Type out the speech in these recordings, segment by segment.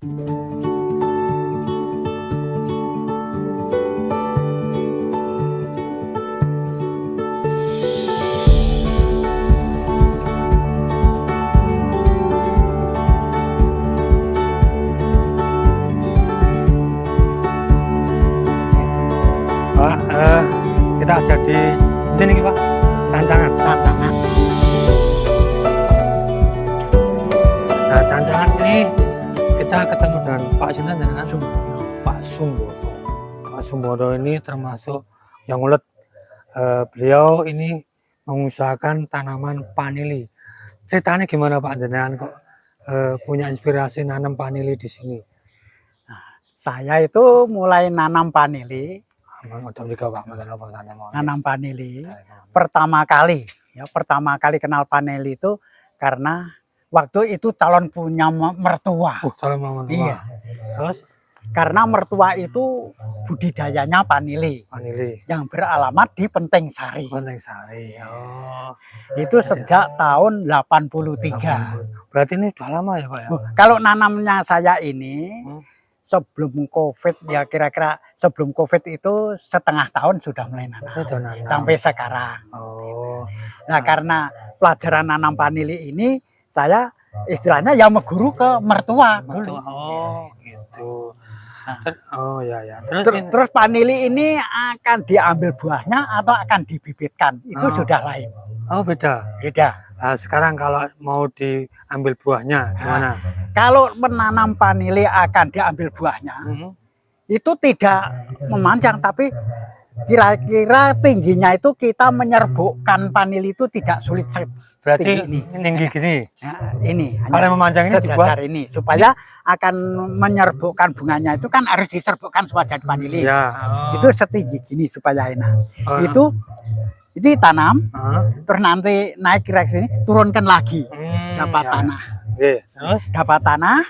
Pak, kita ada di sini Pak, Cancangan. Nah, Cancangan ini kita ketemu dengan Pak Sinten dengan Pak Sumbono. Pak Sumbono ini termasuk yang ulet. Beliau ini mengusahakan tanaman vanili. Ceritanya gimana Pak jenengan kok punya inspirasi nanam vanili di sini? Saya itu mulai nanam vanili. Nanam vanili pertama kali kenal vanili itu karena waktu itu calon punya mertua. Calon mertua. Iya. Terus karena mertua itu budidayanya vanili yang beralamat di Penting Sari. Oh. Itu sejak tahun 83. Berarti ini sudah lama ya Pak ya? Kalau nanamnya saya ini sebelum COVID, ya kira-kira sebelum COVID itu setengah tahun sudah mulai nanam. Sampai sekarang. Oh. Nah, karena pelajaran nanam vanili ini saya istilahnya ya meguru ke mertua dulu. Oh, gitu. Nah, oh ya. Terus vanili ini akan diambil buahnya atau akan dibibitkan, itu sudah lain. Oh, beda. Nah, sekarang kalau mau diambil buahnya gimana? Kalau menanam vanili akan diambil buahnya, itu tidak memanjang, tapi kira-kira tingginya itu kita menyerbukkan vanili itu tidak sulit. Berarti ini tinggi gini. Nah, ini kalau memanjang ini dibuat ini supaya akan menyerbukkan bunganya itu kan harus diserbukkan sewajar vanili. Ya. Itu setinggi gini supaya enak. Itu tanam, terus nanti naik kira sini, turunkan lagi, dapat tanah. Terus dapat tanah,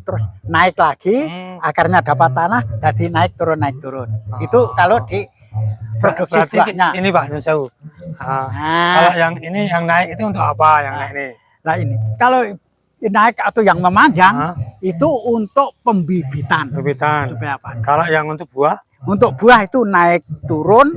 terus naik lagi, akarnya dapat tanah, jadi naik turun. Itu kalau di produksi buahnya. Ini Pak Nusau. Kalau yang ini yang naik itu untuk apa? Yang naik ini? Nah ini, kalau naik atau yang memanjang itu untuk pembibitan. Supaya apa? Kalau yang untuk buah? Untuk buah itu naik turun.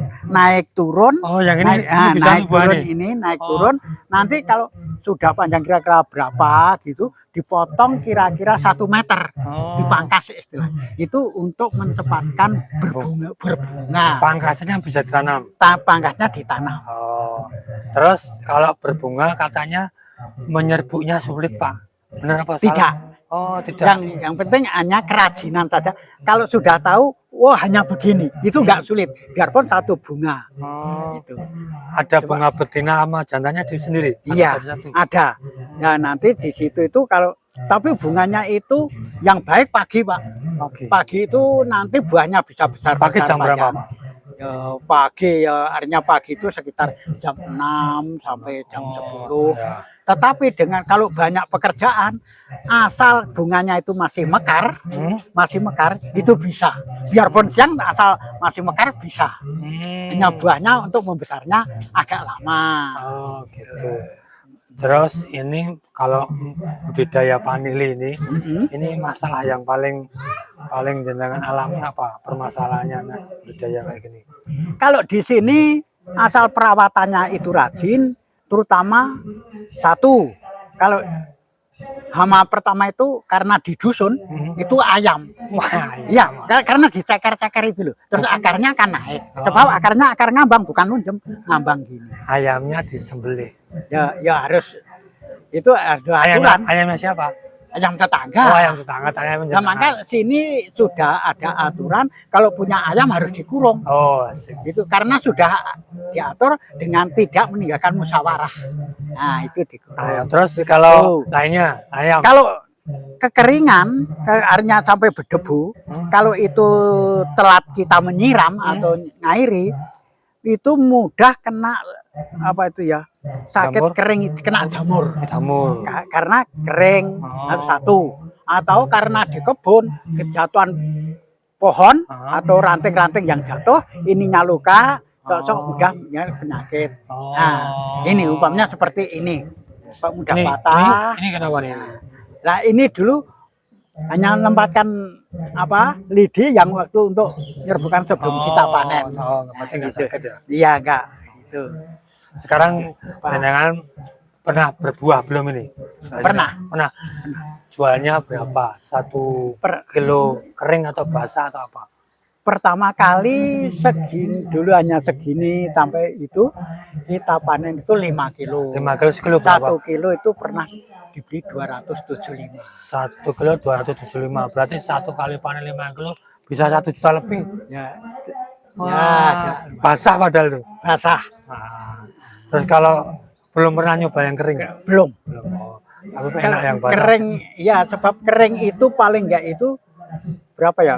Oh, yang ini, naik turun ini, naik turun. Nanti kalau sudah panjang kira-kira berapa gitu, dipotong kira-kira 1 meter, dipangkas istilah. Itu untuk menempatkan berbunga. Pangkasnya bisa ditanam. Pangkasnya ditanam. Oh. Terus kalau berbunga katanya menyerbuknya sulit Pak. Benar apa salah? Tidak. Oh, tidak. Yang penting hanya kerajinan saja. Kalau sudah tahu, wah hanya begini, itu enggak sulit. Biarpun 1 bunga. Oh, gitu. Ada bunga betina sama jantannya di sendiri? Iya, ada. Ya nanti di situ itu kalau, tapi bunganya itu yang baik pagi Pak. Pagi itu nanti buahnya bisa besar. Pagi jam berapa Pak? Ya, pagi ya, artinya pagi itu sekitar jam 6 sampai jam 10. Ya. Tetapi kalau banyak pekerjaan, asal bunganya itu masih mekar, itu bisa. Biarpun siang asal masih mekar bisa. Hanya buahnya untuk membesarnya agak lama. Oh gitu. Terus ini kalau budidaya vanili ini masalah yang paling jenengan alami apa permasalahannya budidaya kayak gini? Kalau di sini asal perawatannya itu rajin. Terutama satu, kalau hama pertama itu karena di dusun itu ayam. Iya, karena diceker-ceker itu loh. Terus akarnya akan naik. Sebab akar ngambang, bukan lunjem, ngambang gini. Ayamnya disembelih. Ya harus. Itu ada aturan. Ayamnya siapa? Ayam tetangga. Oh, ayam tetangga. Nah, maka sini sudah ada aturan kalau punya ayam harus dikurung. Oh, asik. Itu karena sudah diatur dengan tidak meninggalkan musyawarah. Nah, itu dikurung. Terus kalau lainnya ayam. Kalau kekeringan, artinya sampai berdebu, kalau itu telat kita menyiram atau ngairi, itu mudah kena apa itu ya, sakit kering, kena jamur. Karena kering satu, atau karena di kebun kejatuhan pohon atau ranting-ranting yang jatuh, ininya luka, sok mudah penyakit. Nah, ini umpamanya seperti ini, mudah patah. Ini kenapa nih? Nah, ini dulu hanya menempatkan apa lidi yang waktu untuk nyerbukan sebelum kita panen. Berarti nggak Gitu. sakit ya. Iya enggak gitu. Sekarang jenengan pernah berbuah belum ini? Pernah. Pernah. Jualnya berapa? 1 Per- kilo kering atau basah atau apa? Pertama kali segini dulu hanya segini sampai itu kita panen itu 5 kilo. 5 kilo sekilo berapa? 1 kilo itu pernah dibeli 275. 1 kilo 275. Berarti 1 kali panen 5 kilo bisa 1 juta lebih. Ya. Wah, Ya, basah padahal tuh. basah. Nah, terus kalau belum pernah nyoba yang kering? Belum. Belum. Oh, tapi enak yang basah. Kering, ya sebab kering itu paling enggak itu berapa ya?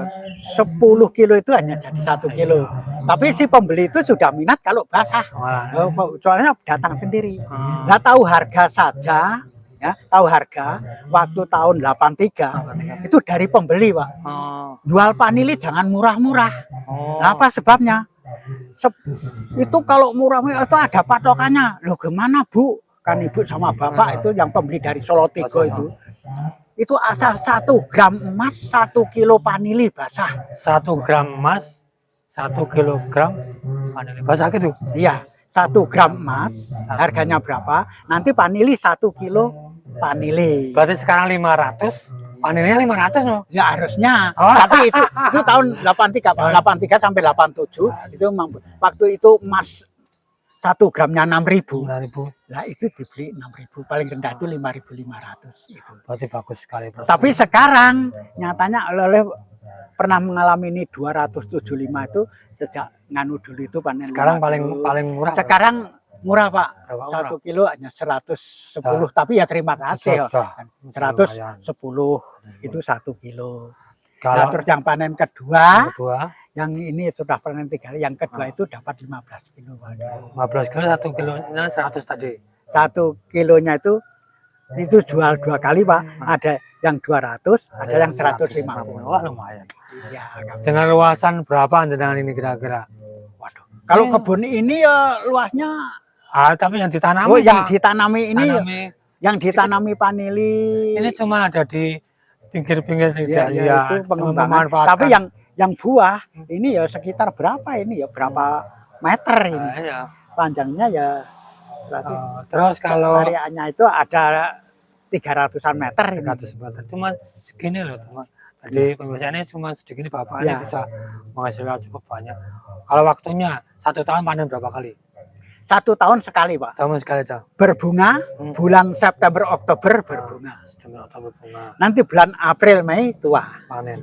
10 kilo itu hanya jadi 1 kilo. Tapi si pembeli itu sudah minat kalau basah. Malah. Soalnya datang sendiri. Hmm. Nah, tahu harga saja, ya, tahu harga waktu tahun 83 itu dari pembeli, Pak. Oh, Jual vanili jangan murah-murah. oh. Nah, apa sebabnya? Itu kalau murah-murah itu ada patokannya. Loh gimana, Bu? Kan Ibu sama Bapak itu yang pembeli dari Solo Tigo itu asal 1 gram emas 1 kilo vanili basah. 1 gram emas, 1 kilogram vanili basah gitu. Iya, 1 gram emas harganya berapa? Nanti vanili 1 kilo vanili. Berarti sekarang 500, vanilinya 500 loh. Ya harusnya. Oh. Tapi itu tahun 83, Pak. 83 sampai 87 itu memang waktu itu emas 1 gramnya 6.000. 9.000. Lah itu dibeli 6.000, paling rendah itu 5.500 itu. Berarti bagus sekali. Tapi sekarang nyatanya oleh pernah mengalami ini 275 itu sejak nganu dulu itu panen. sekarang 5 kilo. paling murah. Sekarang murah, Pak. Berapa murah? 1 kilo hanya 110, tapi ya terima kasih ya. Susah. 110 itu 1 kilo. Nah, Kalau terus yang panen kedua, kedua yang ini sudah panen 3 kali, yang kedua itu dapat 15 kilo. Waduh. 15 kilo 1 kilonya 100 tadi. 1 kilonya itu jual 2 kali, Pak. Ada yang 200, ada yang 150. Wah, lumayan. Ya, Dengan luasan berapa dengan ini kira-kira? waduh. Kalau kebun ini ya luasnya, Tapi yang ditanami. oh yang Pak. ditanami ini, Tanami. yang ditanami vanili. Ini cuma ada di pinggir-pinggir tidak ya, ya, itu cuma pengembangan. memanfaatkan. Tapi yang buah ini ya sekitar berapa ini ya? Berapa meter ini? Ya. Panjangnya ya berarti Terus kalau areanya itu ada 300-an meter ini. 300 meter cuma segini loh teman. Tadi pembiasaannya cuma segini bapak ini Ya. bisa menghasilkan cukup banyak. Kalau waktunya 1 tahun panen berapa kali? 1 tahun sekali, Pak. Tahun sekali aja. Berbunga bulan September Oktober berbunga. Setengah tahun bunga Nanti bulan April Mei tua. panen.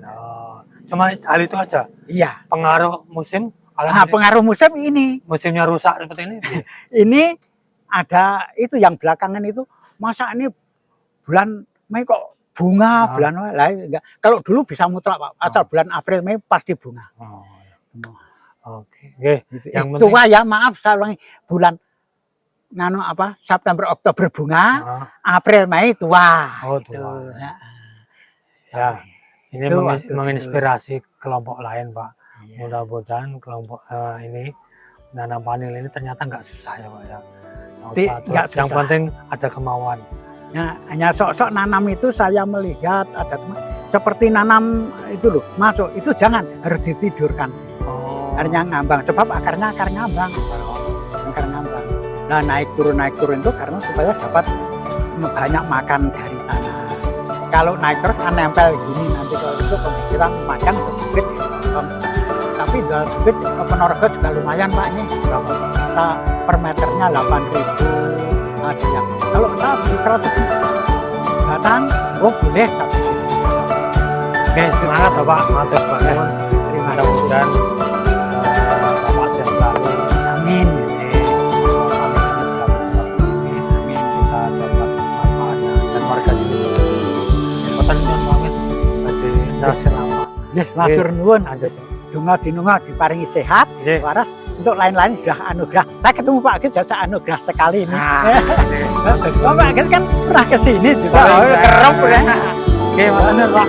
Cuma hal itu aja. Iya. Pengaruh musim. Kalau Nah, pengaruh musim ini. musimnya rusak seperti ini. Ini ada itu yang belakangan itu, masa ini bulan Mei kok bunga, bulan Mei lah enggak. Kalau dulu bisa mutlak, Pak. Asal bulan April Mei pasti bunga. Oke. Gitu. Yang penting Tua ya, maaf saya ulangi. Bulan nganu apa? September Oktober bunga, April Mei tua. Oh, gitu. tua. Ya. ya ini Itu waktu menginspirasi kelompok lain, Pak. Iya. Mudah-mudahan kelompok ini menanam vanili ini ternyata nggak susah ya, Pak ya. Nggak Yang susah. penting ada kemauan. Nah, hanya sok-sok nanam itu saya melihat ada seperti nanam itu loh, masuk itu jangan, harus ditidurkan. Akarnya ngambang, sebab akarnya akar ngambang. Akar ngambang. Nah, naik turun itu karena supaya dapat banyak makan dari tanah. Kalau naik terus kan nempel gini, nanti kalau itu pemikiran lumayan bibit. Tapi jual bibit ke Ponorogo juga lumayan, Pak, ini. Kita per meternya 8.000. Ada yang kalau kita beli 100 batang, oh boleh. Tapi Oke, semangat Bapak, matur bangun. terima kasih. Mudah-mudahan Bapak sehat selalu. Amin. Kita dapat manfaatnya dan warga sini. Boten pamit badhe nasi lama. Yes, matur nuwun. Lanjut. Donga dinunga diparingi sehat, Nggih. waras. Untuk lain-lain sudah anugerah. Saya ketemu Pak Agil sudah anugerah sekali ini. Pak Agil kan pernah ke sini juga. Sering, Kerap ya. Oke, Mas Anur, Pak.